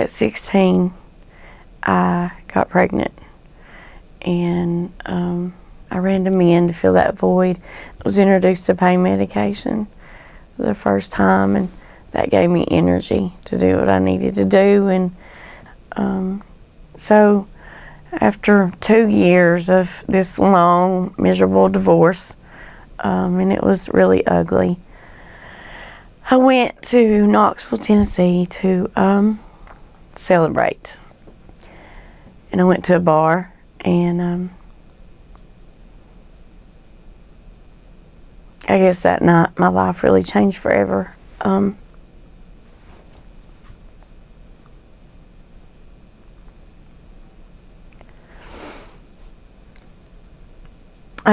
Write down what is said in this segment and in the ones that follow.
at 16, I got pregnant, and I ran to men to fill that void. I was introduced to pain medication for the first time, and that gave me energy to do what I needed to do. And so after 2 years of this long, miserable divorce, and it was really ugly, I went to Knoxville, Tennessee to celebrate. And I went to a bar, and I guess that night my life really changed forever. I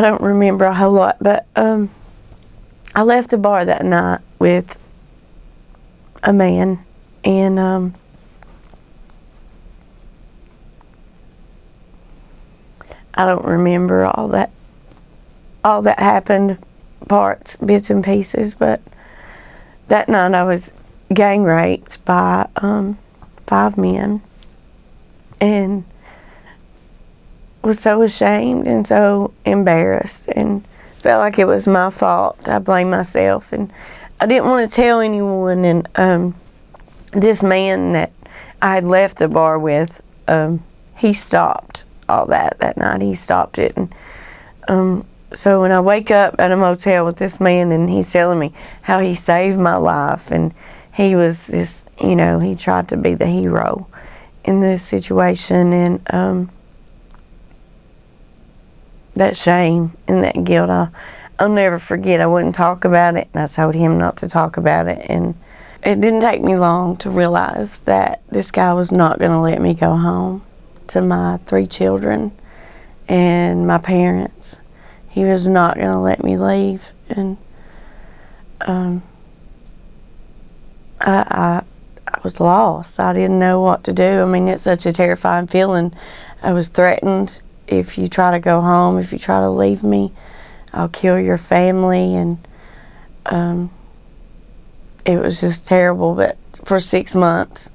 don't remember a whole lot, but I left the bar that night with a man, and I don't remember all that happened, parts, bits and pieces, but that night I was gang raped by 5 men, and was so ashamed and so embarrassed and felt like it was my fault. I blamed myself, and I didn't want to tell anyone. And this man that I had left the bar with, he stopped all that night. He stopped it. And so when I wake up at a motel with this man, and he's telling me how he saved my life, and he was this, he tried to be the hero in this situation, and that shame and that guilt, I'll never forget. I wouldn't talk about it, and I told him not to talk about it. And it didn't take me long to realize that this guy was not going to let me go home to my 3 children and my parents. He was not going to let me leave. And I was lost. I didn't know what to do. I mean, it's such a terrifying feeling. I was threatened. If you try to go home, if you try to leave me, I'll kill your family. And it was just terrible. But for 6 months,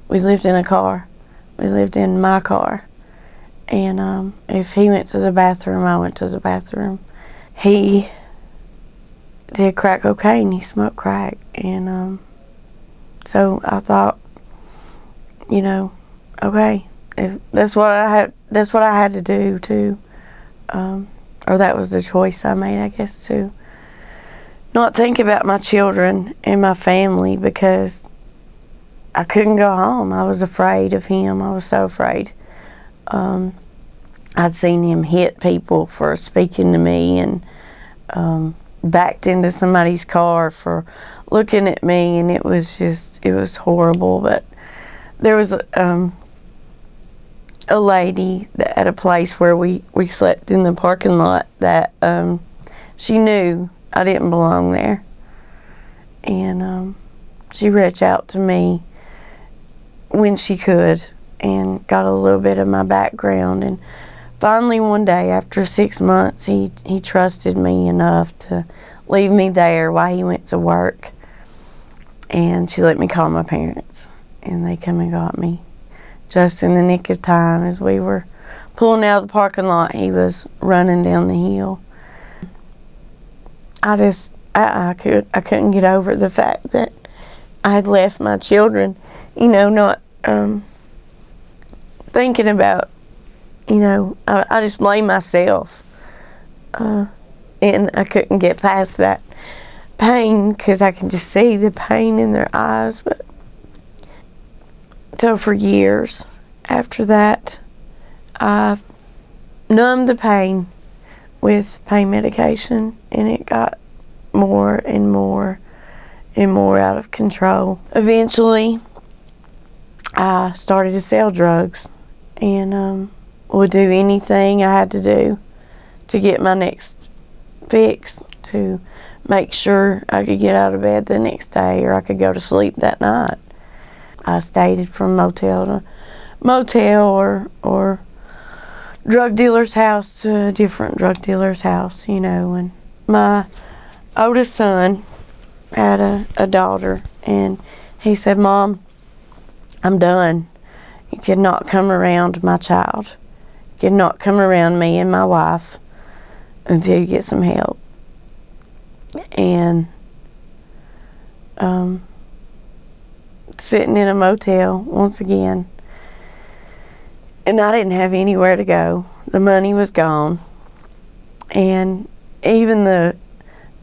we lived in a car. We lived in my car. And if he went to the bathroom, I went to the bathroom. He did crack cocaine. He smoked crack. And so I thought, okay, if that's what I had to do to, or that was the choice I made, I guess, to not think about my children and my family, because I couldn't go home. I was afraid of him. I was so afraid. I'd seen him hit people for speaking to me, and backed into somebody's car for looking at me, and it was horrible. But there was a lady that at a place where we slept in the parking lot that she knew I didn't belong there, and she reached out to me when she could and got a little bit of my background. And finally one day after 6 months, he trusted me enough to leave me there while he went to work, and she let me call my parents, and they come and got me just in the nick of time. As we were pulling out of the parking lot, he was running down the hill. I couldn't get over the fact that I had left my children, not thinking about, I just blamed myself, and I couldn't get past that pain, because I could just see the pain in their eyes. But so for years after that, I numbed the pain with pain medication, and it got more and more and more out of control. Eventually, I started to sell drugs, and would do anything I had to do to get my next fix, to make sure I could get out of bed the next day, or I could go to sleep that night. I stayed from motel to motel, or drug dealer's house to a different drug dealer's house, and my oldest son had a daughter, and he said, "Mom, I'm done. You cannot come around my child. You cannot come around me and my wife until you get some help. And sitting in a motel once again, and I didn't have anywhere to go. The money was gone, and even the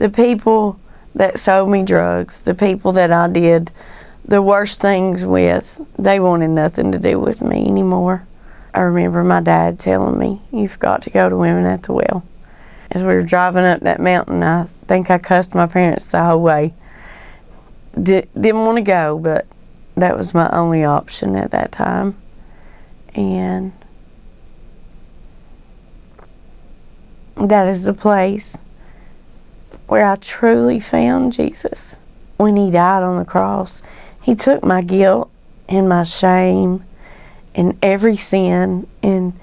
people that sold me drugs, the people that I did the worst things with, they wanted nothing to do with me anymore. I remember my dad telling me, "You've got to go to Women at the Well." As we were driving up that mountain, I think I cussed my parents the whole way. Didn't want to go, but that was my only option at that time. And that is the place where I truly found Jesus. When he died on the cross, he took my guilt and my shame and every sin and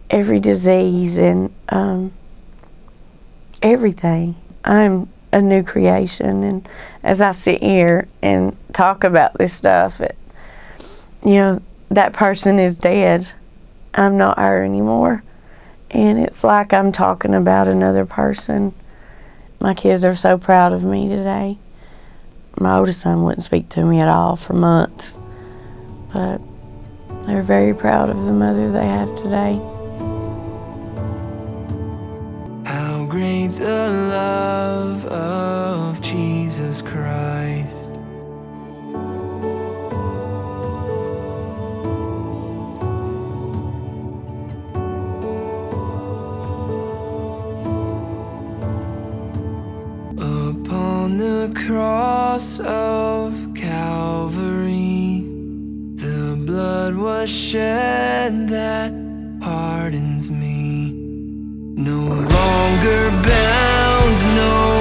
every disease and everything. I'm a new creation, and as I sit here and talk about this stuff, that person is dead. I'm not her anymore, and it's like I'm talking about another person. My kids are so proud of me today. My oldest son wouldn't speak to me at all for months, but they're very proud of the mother they have today. How great the love of Jesus Christ. Upon the cross of Calvary, the blood was shed that pardons me. No longer bound, no